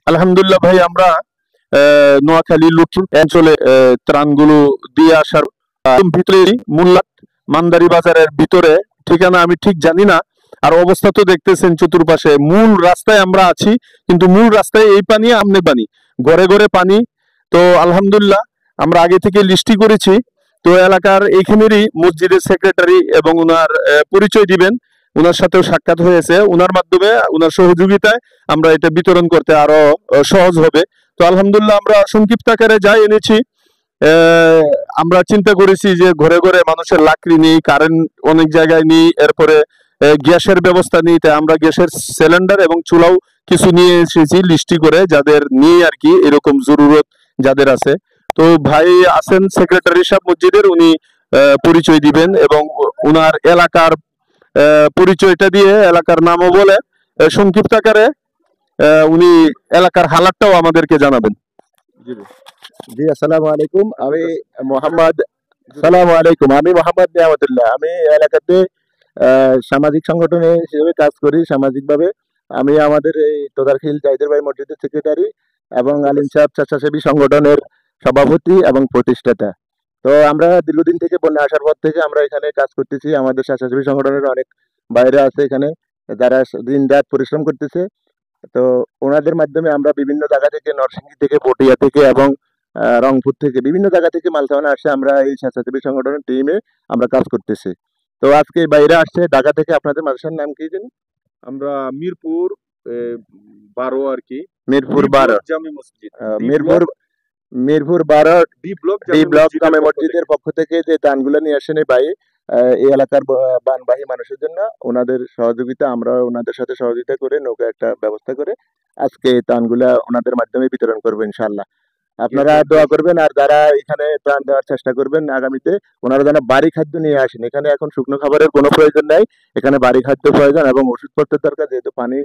আলহামদুলিল্লাহ ভাই, আমরা নোয়াখালী লুৎফুর অঞ্চলে ত্রাণগুলো দিয়ে আসার ভিতরে মুল্লাত মান্দারি বাজারের ভিতরে, ঠিকানা আমি ঠিক জানি না। আর অবস্থা তো দেখতেছেন চতুর্পাশে, মূল রাস্তায় আমরা আছি, কিন্তু মূল রাস্তায় এই পানি আমনে পানি, ঘরে ঘরে পানি। তো আলহামদুলিল্লাহ আমরা আগে থেকে লিস্টি করেছি। তো এলাকার এইখানেরই মসজিদের সেক্রেটারি এবং উনার পরিচয় দিবেন, উনার সাথেও সাক্ষাৎ হয়েছে, উনার মাধ্যমে উনার সহযোগিতায় আমরা এটা বিতরণ করতে আরো সহজ হবে। তো আলহামদুলিল্লাহ আমরা সংক্ষিপ্ত আকারে যাই এনেছি। আমরা চিন্তা করেছি যে ঘরে ঘরে মানুষের লাকড়ি নেই, কারেন্ট অনেক জায়গায় নেই, এরপরে গ্যাসের ব্যবস্থা নেই, তাই আমরা গ্যাসের সিলিন্ডার এবং চুলাও কিছু নিয়ে এসেছি লিস্টি করে, যাদের নিয়ে আর কি এরকম জরুরত যাদের আছে। তো ভাই আছেন সেক্রেটারি সাহেব মসজিদের, উনি পরিচয় দিবেন এবং উনার এলাকার পরিচয়টা দিয়ে এলাকার নামও বলে সংক্ষিপ্ত আকারে উনি এলাকার হালাতটাও আমাদেরকে জানাবেন। জি, আসসালামু আলাইকুম। মোহাম্মদ সালামু আলাইকুম আমি মোহাম্মদ নিয়ামতুল্লাহ। আমি এলাকাতে সামাজিক সংগঠনে হিসেবে কাজ করি সামাজিকভাবে। আমি আমাদের এই তোদারখিল জাহিদের ভাই মসজিদের সেক্রেটারি এবং আলিম সাহেব স্বেচ্ছাসেবী সংগঠনের সভাপতি এবং প্রতিষ্ঠাতা। তো আমরা দীর্ঘদিন থেকে বন্যা আসার পর থেকে আমরা এখানে কাজ করতেছি। আমাদের স্বেচ্ছাসেবী সংগঠনের অনেক বাইরে আছে এখানে, যারা দিন রাত পরিশ্রম করতেছে। তো ওনাদের মাধ্যমে আমরা বিভিন্ন জায়গা থেকে, নরসিংদী থেকে, পটিয়া থেকে এবং রংপুর থেকে বিভিন্ন জায়গা থেকে মাল সামানা আসছে। আমরা এই স্বেচ্ছাসেবী সংগঠনের টিমে আমরা কাজ করতেছি। তো আজকে বাইরে আসছে ঢাকা থেকে। আপনাদের মাদ্রাসার নাম কি জানি? আমরা মিরপুর 12 আর কি, মিরপুর 12 জামি মসজিদ, মিরপুর মিরপুর 12 ডি ব্লক জামে মসজিদের পক্ষ থেকে যে ত্রাণগুলো নিয়ে আসেন এই ভাই, এই এলাকার বানবাহী মানুষের জন্য ওনাদের সহযোগিতা, আমরা ওনাদের সাথে সহযোগিতা করে নৌকা একটা ব্যবস্থা করে আজকে এই ত্রাণগুলা ওনাদের মাধ্যমে বিতরণ করবো ইনশাল্লাহ। আপনারা দোয়া করবেন আর যারা এখানে ত্রাণ দেওয়ার চেষ্টা করবেন আগামীতে, ওনারা যেন বাড়ি খাদ্য নিয়ে আসেন। এখানে এখন শুকনো খাবারের কোনো প্রয়োজন নাই, এখানে বাড়ি খাদ্য প্রয়োজন এবং ওষুধপত্রের দরকার। যেহেতু পানি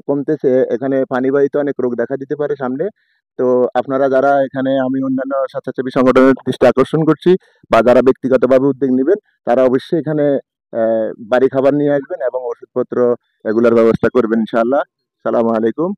কমতেছে, এখানে পানিবাহিত অনেক রোগ দেখা দিতে পারে সামনে। তো আপনারা যারা এখানে, আমি অন্যান্য স্বেচ্ছাসেবী সংগঠনের দৃষ্টি আকর্ষণ করছি, বা যারা ব্যক্তিগতভাবে উদ্যোগ নেবেন, তারা অবশ্যই এখানে বাড়ি খাবার নিয়ে আসবেন এবং ওষুধপত্র এগুলোর ব্যবস্থা করবেন ইনশাআল্লাহ। সালামু আলাইকুম।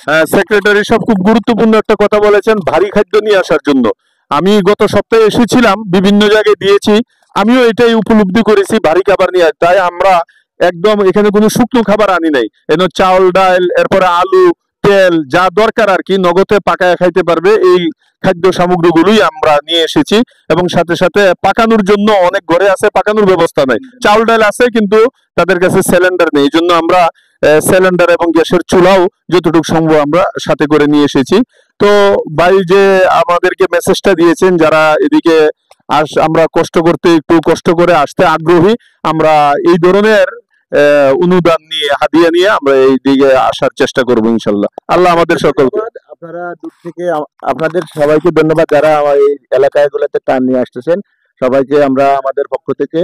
হ্যাঁ, সেক্রেটারি সব খুব গুরুত্বপূর্ণ একটা কথা বলেছেন, ভারী খাদ্য নিয়ে আসার জন্য। আমি গত সপ্তাহে এসেছিলাম, বিভিন্ন জায়গায় দিয়েছি, আমিও এটাই উপলব্ধি করেছি ভারী খাবার নিয়ে। তাই আমরা একদম এখানে কোনো শুকনো খাবার আনি নাই, এখানে চাউল ডাল এরপরে আলু তেল যা দরকার আর কি নগদে পাকায় খাইতে পারবে এই খাদ্য সামগ্রীগুলোই আমরা নিয়ে এসেছি। এবং সাথে সাথে পাকানোর জন্য অনেক ঘরে আছে, পাকানোর ব্যবস্থা নাই, চাউল ডাল আছে কিন্তু তাদের কাছে সিলিন্ডার নেই, এই জন্য আমরা সিলিন্ডার এবং গ্যাসের চুলাও যতটুকু সম্ভব আমরা সাথে করে নিয়ে এসেছি। তো ভাই যে আমাদেরকে মেসেজটা দিয়েছেন, যারা এদিকে আমরা কষ্ট করতে, একটু কষ্ট করে আসতে আগ্রহী, আমরা এই ধরনের অনুদান নিয়ে, হাদিয়া নিয়ে আমরা এই দিকে আসার চেষ্টা করবো ইনশাল্লাহ। আল্লাহ আমাদের সকলকে। আপনারা দূর থেকে, আপনাদের সবাইকে ধন্যবাদ যারা আমার এই এলাকাগুলোতে ত্রাণ নিয়ে আসতেছেন। সবাইকে আমরা আমাদের পক্ষ থেকে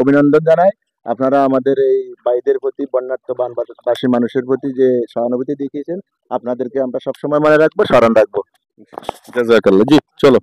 অভিনন্দন জানাই। আপনারা আমাদের এই ভাইদের প্রতি, বন্যার্থ বানবাসী মানুষের প্রতি যে সহানুভূতি দেখিয়েছেন, আপনাদেরকে আমরা সবসময় মনে রাখবো, স্মরণ রাখবো। জাযাকাল্লাহ। জি চলো।